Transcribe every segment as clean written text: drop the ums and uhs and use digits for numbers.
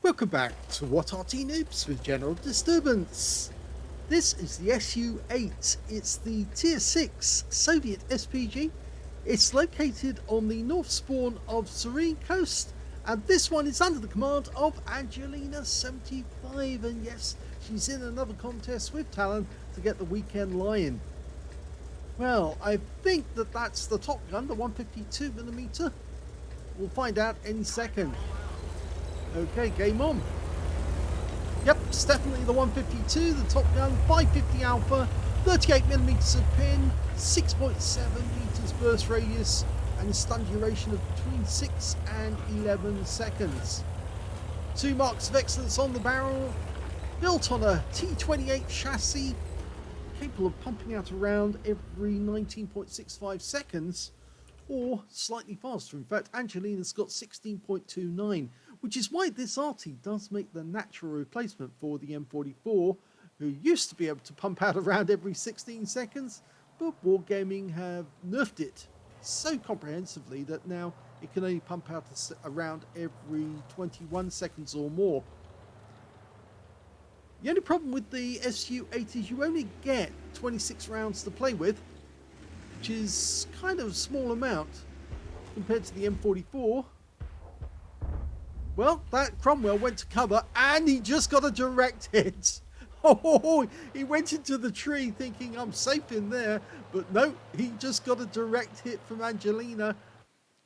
Welcome back to What Arty Noobs with General Disturbance. This is the SU-8. It's the Tier 6 Soviet SPG. It's located on the north spawn of Serene Coast, and this one is under the command of Angelina75. And yes, she's in another contest with Talon to get the Weekend Lion. Well, I think that's the Top Gun, the 152mm. We'll find out any second. Okay, game on. Yep, it's definitely the 152, the Top Gun, 550 Alpha, 38mm of pin, 6.7 meters burst radius, and a stun duration of between 6 and 11 seconds. 2 marks of excellence on the barrel, built on a T28 chassis, capable of pumping out around every 19.65 seconds, or slightly faster. In fact, Angelina's got 16.29, which is why this Arty does make the natural replacement for the M44, who used to be able to pump out around every 16 seconds, but Wargaming have nerfed it so comprehensively that now it can only pump out around every 21 seconds or more. The only problem with the SU-8 is you only get 26 rounds to play with, which is kind of a small amount compared to the M44. Well, that Cromwell went to cover and he just got a direct hit. Oh, he went into the tree thinking I'm safe in there, but no, he just got a direct hit from Angelina.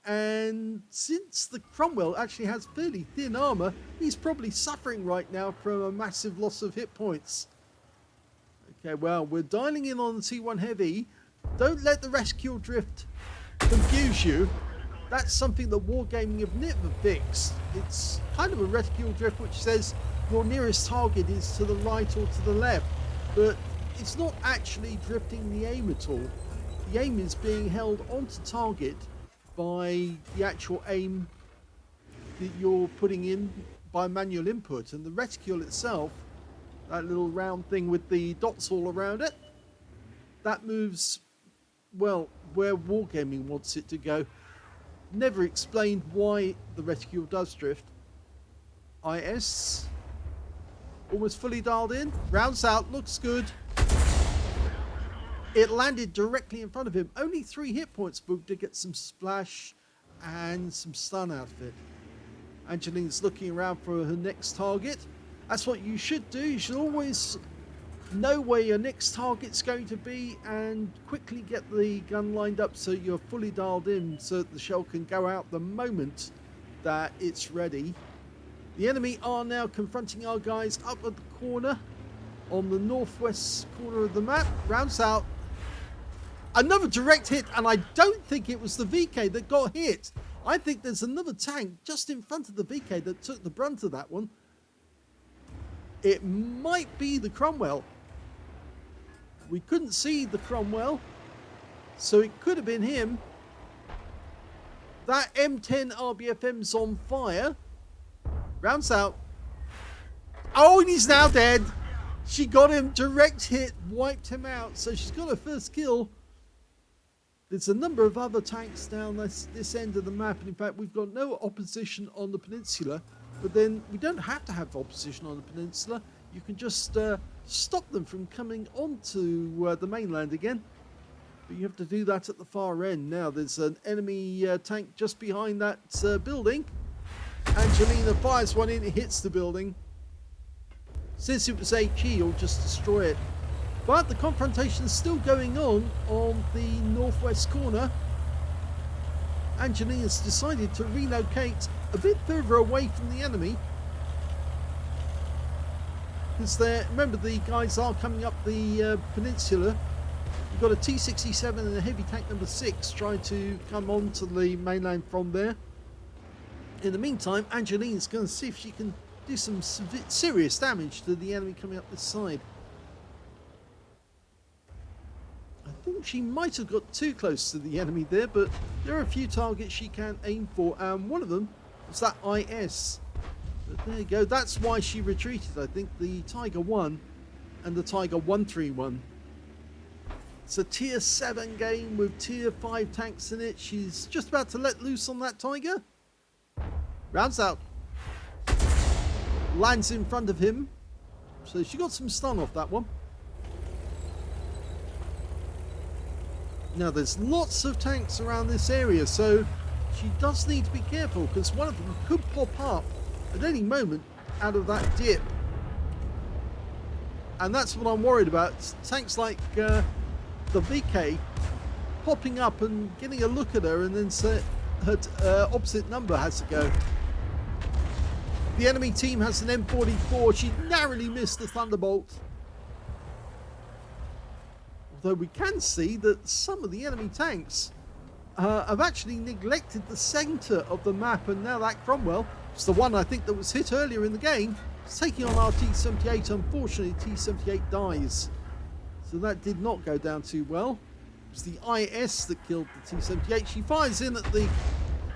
And since the Cromwell actually has fairly thin armor, he's probably suffering right now from a massive loss of hit points. Okay, well, we're dialing in on the T1 Heavy. Don't let the rescue drift confuse you. That's something that Wargaming have never fixed. It's kind of a reticule drift which says your nearest target is to the right or to the left, but it's not actually drifting the aim at all. The aim is being held onto target by the actual aim that you're putting in by manual input, and the reticule itself, that little round thing with the dots all around it, that moves, well, where Wargaming wants it to go. Never explained why the reticule does drift. IS almost fully dialed in, rounds out, looks good. It landed directly in front of him, only 3 hit points, but did get some splash and some stun out of it. Angelina's looking around for her next target. That's what you should do. You should always know where your next target's going to be and quickly get the gun lined up so you're fully dialed in so that the shell can go out the moment that it's ready. The enemy are now confronting our guys up at the corner on the northwest corner of the map. Rounds out. Another direct hit, and I don't think it was the VK that got hit. I think there's another tank just in front of the VK that took the brunt of that one. It might be the Cromwell. We couldn't see the Cromwell, so it could have been him. That M10 RBFM's on fire. Rounds out. Oh, and he's now dead. She got him, direct hit, wiped him out, so she's got her first kill. There's a number of other tanks down this end of the map, and in fact we've got no opposition on the peninsula, but then we don't have to have opposition on the peninsula. You can just stop them from coming onto the mainland again, but you have to do that at the far end. Now there's an enemy tank just behind that building. Angelina fires one in, it hits the building. Since it was HE, you'll just destroy it. But the confrontation is still going on the northwest corner. Angelina's decided to relocate a bit further away from the enemy, because remember, the guys are coming up the peninsula. We've got a T-67 and a heavy tank number 6 trying to come onto the mainland from there. In the meantime, Angelina's going to see if she can do some serious damage to the enemy coming up this side. I think she might have got too close to the enemy there, but there are a few targets she can aim for, and one of them was that IS. But there you go, that's why she retreated, I think, the Tiger 1 and the Tiger 131. It's a tier 7 game with tier 5 tanks in it. She's just about to let loose on that tiger. Rounds out. Lands in front of him. So she got some stun off that one. Now there's lots of tanks around this area, so she does need to be careful because one of them could pop up at any moment out of that dip. And that's what I'm worried about. Tanks like the VK popping up and getting a look at her, and then her opposite number has to go. The enemy team has an M44. She narrowly missed the Thunderbolt. Although we can see that some of the enemy tanks have actually neglected the centre of the map, and now that Cromwell, it's the one I think that was hit earlier in the game, is taking on our T-78. Unfortunately, T-78 dies. So that did not go down too well. It was the IS that killed the T-78. She fires in at the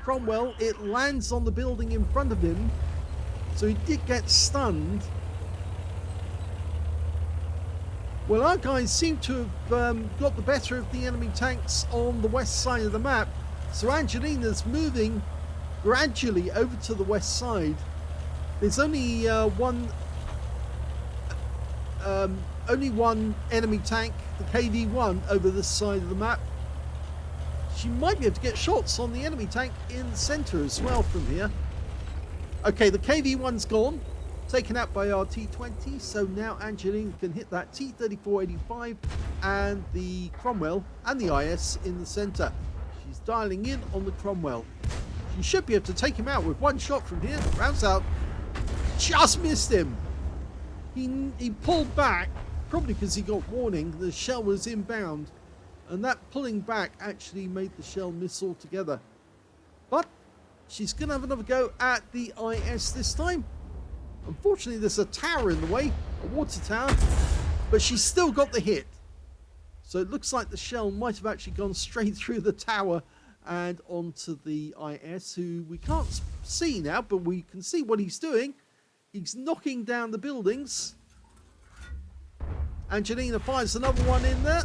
Cromwell. It lands on the building in front of him. So he did get stunned. Well, our guys seem to have got the better of the enemy tanks on the west side of the map. So Angelina's moving gradually over to the west side. There's only one enemy tank, the KV-1, over this side of the map. She might be able to get shots on the enemy tank in the centre as well from here. Okay, the KV-1's gone, taken out by our T-20, so now Angelina can hit that T-34-85 and the Cromwell and the IS in the centre. She's dialing in on the Cromwell. She should be able to take him out with one shot from here. Rounds out. Just missed him. He pulled back, probably because he got warning. The shell was inbound, and that pulling back actually made the shell miss altogether. But she's going to have another go at the IS this time. Unfortunately, there's a tower in the way, a water tower, but she's still got the hit. So it looks like the shell might have actually gone straight through the tower and onto the IS, who we can't see now, but we can see what he's doing. He's knocking down the buildings. Angelina fires another one in there.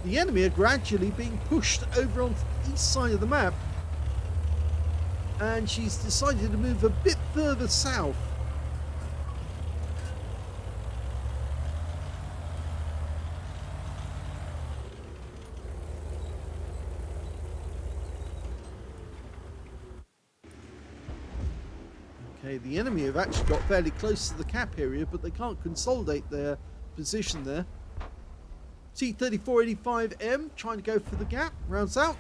The enemy are gradually being pushed over on the east side of the map, and she's decided to move a bit further south. Okay, the enemy have actually got fairly close to the cap area, but they can't consolidate their position there. T-34-85M trying to go for the gap, rounds out.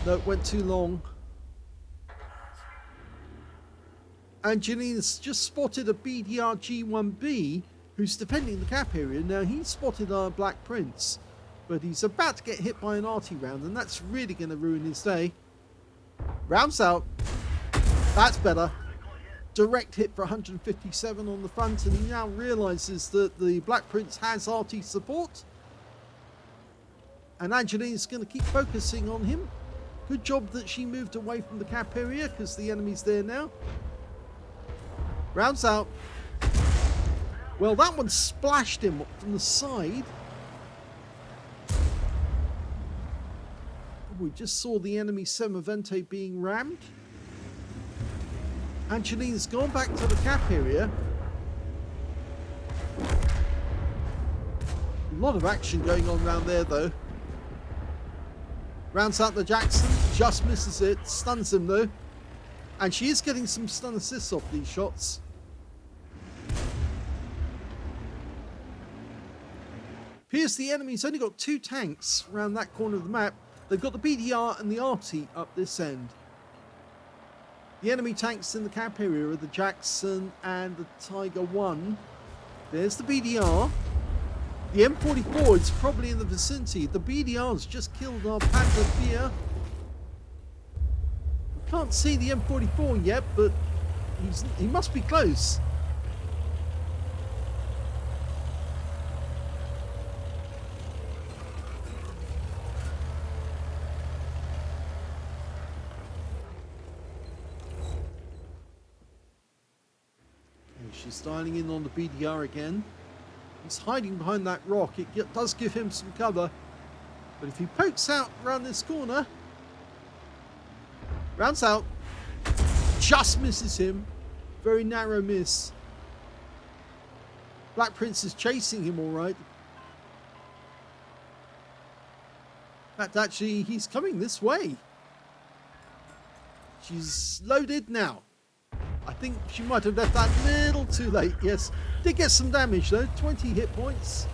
No, it went too long. Angelina's just spotted a BDR G1B who's defending the cap area. Now he's spotted our Black Prince, but he's about to get hit by an Arty round, and that's really going to ruin his day. Rounds out. That's better. Direct hit for 157 on the front, and he now realises that the Black Prince has Arty support. And Angelina's going to keep focusing on him. Good job that she moved away from the cap area, because the enemy's there now. Rounds out. Well, that one splashed him from the side. We just saw the enemy Semavente being rammed. Angelina's gone back to the cap area. A lot of action going on around there, though. Rounds out the Jackson, just misses it, stuns him though. And she is getting some stun assists off these shots. Appears the enemy's only got 2 tanks around that corner of the map. They've got the BDR and the Arty up this end. The enemy tanks in the cap area are the Jackson and the Tiger 1. There's the BDR. The M44 is probably in the vicinity. The BDR's just killed our Panther Fear. We can't see the M44 yet, but he must be close. She's dialing in on the BDR again. He's hiding behind that rock. It does give him some cover. But if he pokes out around this corner, rounds out, just misses him. Very narrow miss. Black Prince is chasing him all right. In fact, actually, he's coming this way. She's loaded now. I think she might have left that a little too late. Yes, did get some damage though, 20 hit points.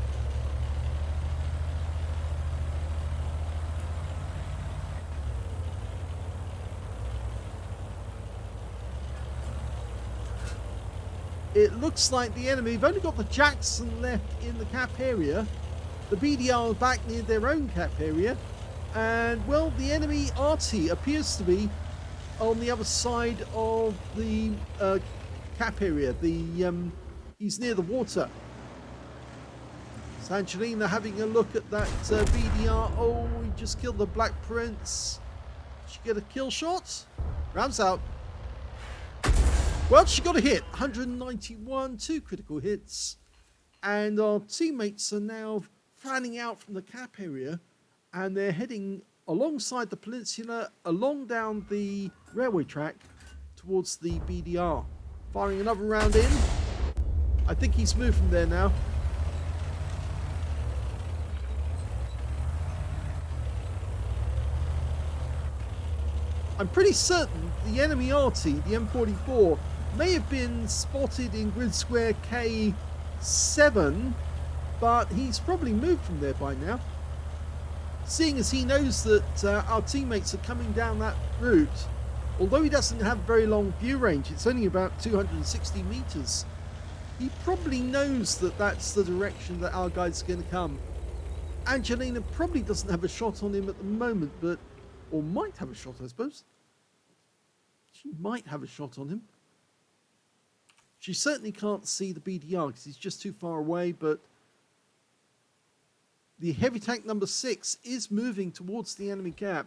It looks like the enemy have only got the Jackson left in the cap area. The BDR are back near their own cap area. And, well, the enemy Arty appears to be on the other side of the cap area. He's near the water. So Angelina having a look at that BDR. Oh, he just killed the Black Prince. Did she get a kill shot? Rounds out. Well, she got a hit. 191, 2 critical hits. And our teammates are now fanning out from the cap area. And they're heading alongside the peninsula, along down the railway track towards the BDR. Firing another round in. I think he's moved from there now. I'm pretty certain the enemy Arty, the M44, may have been spotted in grid square K7, but he's probably moved from there by now. Seeing as he knows that our teammates are coming down that route, although he doesn't have very long view range, it's only about 260 meters, he probably knows that that's the direction that our guys are going to come. Angelina probably doesn't have a shot on him at the moment, but, or might have a shot, I suppose. She might have a shot on him. She certainly can't see the BDR because he's just too far away, but the heavy tank number 6 is moving towards the enemy cap,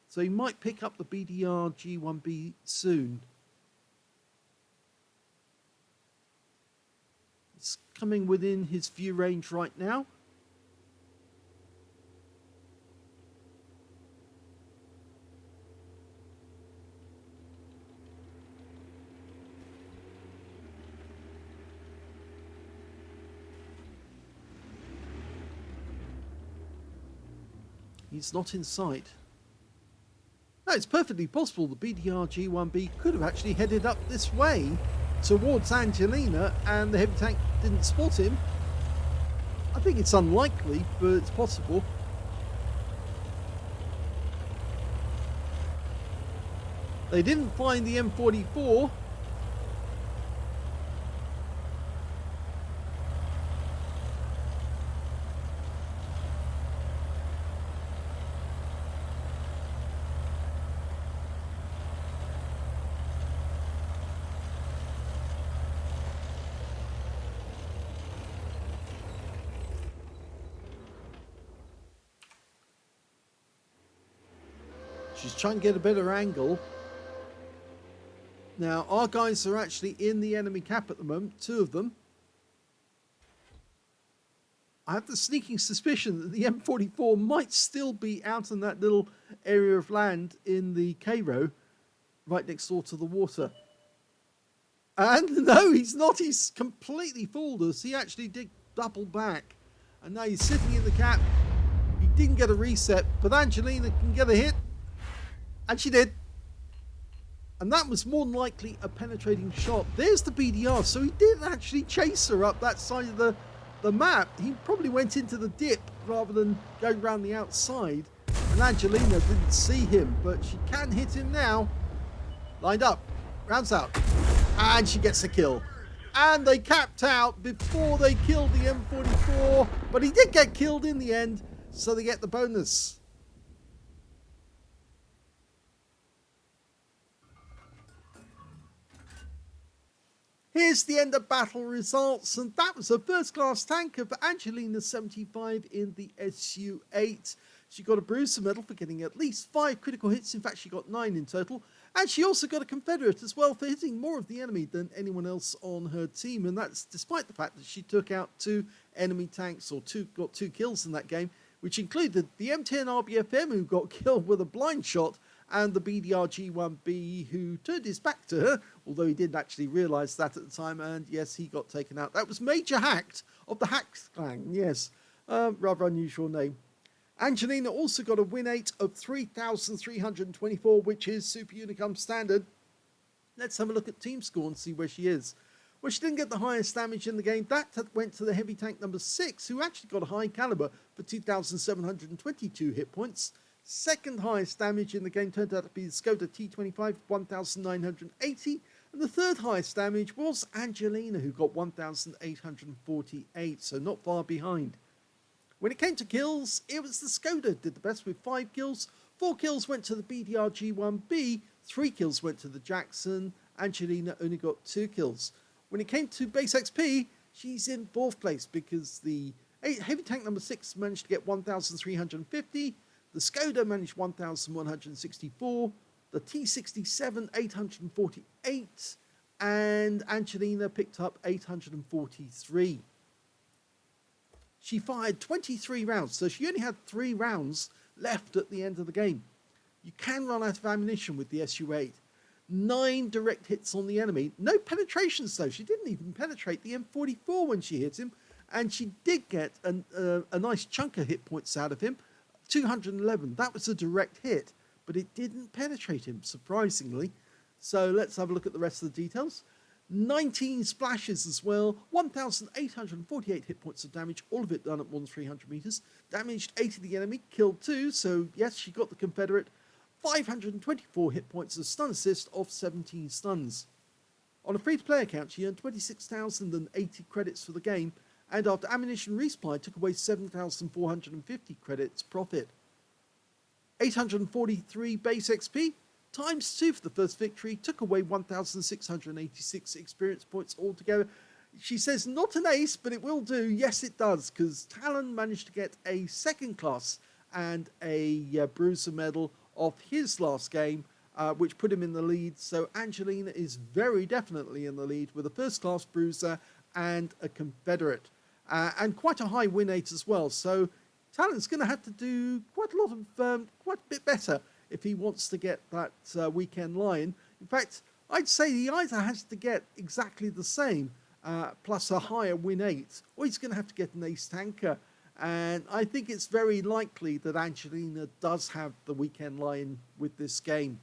so he might pick up the BDR G1B soon. It's coming within his view range right now. He's not in sight. No, it's perfectly possible the BDR G1B could have actually headed up this way towards Angelina and the heavy tank didn't spot him. I think it's unlikely, but it's possible. They didn't find the M44. She's trying to get a better angle. Now, our guys are actually in the enemy cap at the moment, 2 of them. I have the sneaking suspicion that the M44 might still be out in that little area of land in the K-row, right next door to the water. And no, he's not. He's completely fooled us. He actually did double back. And now he's sitting in the cap. He didn't get a reset, but Angelina can get a hit. And she did. And that was more than likely a penetrating shot. There's the BDR. So he did actually chase her up that side of the map. He probably went into the dip rather than going around the outside. And Angelina didn't see him, but she can hit him now. Lined up. Rounds out. And she gets a kill. And they capped out before they killed the M44. But he did get killed in the end, so they get the bonus. Here's the end of battle results, and that was a first-class tanker for Angelina75 in the SU-8. She got a Bruiser medal for getting at least 5 critical hits. In fact, she got 9 in total. And she also got a Confederate as well for hitting more of the enemy than anyone else on her team. And that's despite the fact that she took out 2 enemy tanks, or got 2 kills in that game, which included the M10 RBFM, who got killed with a blind shot, and the BDR-G1B, who turned his back to her, although he didn't actually realise that at the time, and yes, he got taken out. That was Major Hacked of the Hacked Clan, yes, rather unusual name. Angelina also got a win rate of 3,324, which is Super Unicum standard. Let's have a look at team score and see where she is. Well, she didn't get the highest damage in the game. That went to the heavy tank number 6, who actually got a high caliber for 2,722 hit points. Second highest damage in the game turned out to be the Skoda T25, 1,980. And the third highest damage was Angelina, who got 1,848, so not far behind. When it came to kills, it was the Skoda did the best with 5 kills. 4 kills went to the BDR-G1B, 3 kills went to the Jackson. Angelina only got 2 kills. When it came to base XP, she's in 4th place because the heavy tank number 6 managed to get 1,350. The Skoda managed 1,164. The T67, 848. And Angelina picked up 843. She fired 23 rounds, so she only had 3 rounds left at the end of the game. You can run out of ammunition with the SU-8. 9 direct hits on the enemy. No penetrations though. She didn't even penetrate the M44 when she hit him. And she did get a nice chunk of hit points out of him. 211. That was a direct hit, but it didn't penetrate him, surprisingly. So let's have a look at the rest of the details. 19 splashes as well, 1,848 hit points of damage, all of it done at more than 300 meters. Damaged 8 of the enemy, killed 2, so yes, she got the Confederate. 524 hit points of stun assist off 17 stuns. On a free-to-play account, she earned 26,080 credits for the game, and after ammunition resupply, took away 7,450 credits profit. 843 base XP, times 2 for the first victory, took away 1,686 experience points altogether. She says not an ace, but it will do. Yes, it does, because Talon managed to get a 2nd class and a bruiser medal off his last game, which put him in the lead. So Angelina is very definitely in the lead with a 1st class bruiser and a Confederate, and quite a high win rate as well. So Talon's going to have to do quite a bit better if he wants to get that weekend lion. In fact, I'd say he either has to get exactly the same, plus a higher win rate, or he's going to have to get an ace tanker. And I think it's very likely that Angelina does have the weekend lion with this game.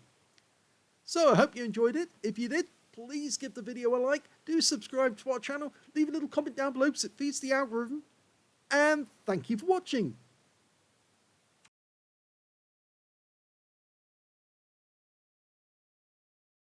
So I hope you enjoyed it. If you did, please give the video a like. Do subscribe to our channel. Leave a little comment down below because it feeds the algorithm. And thank you for watching.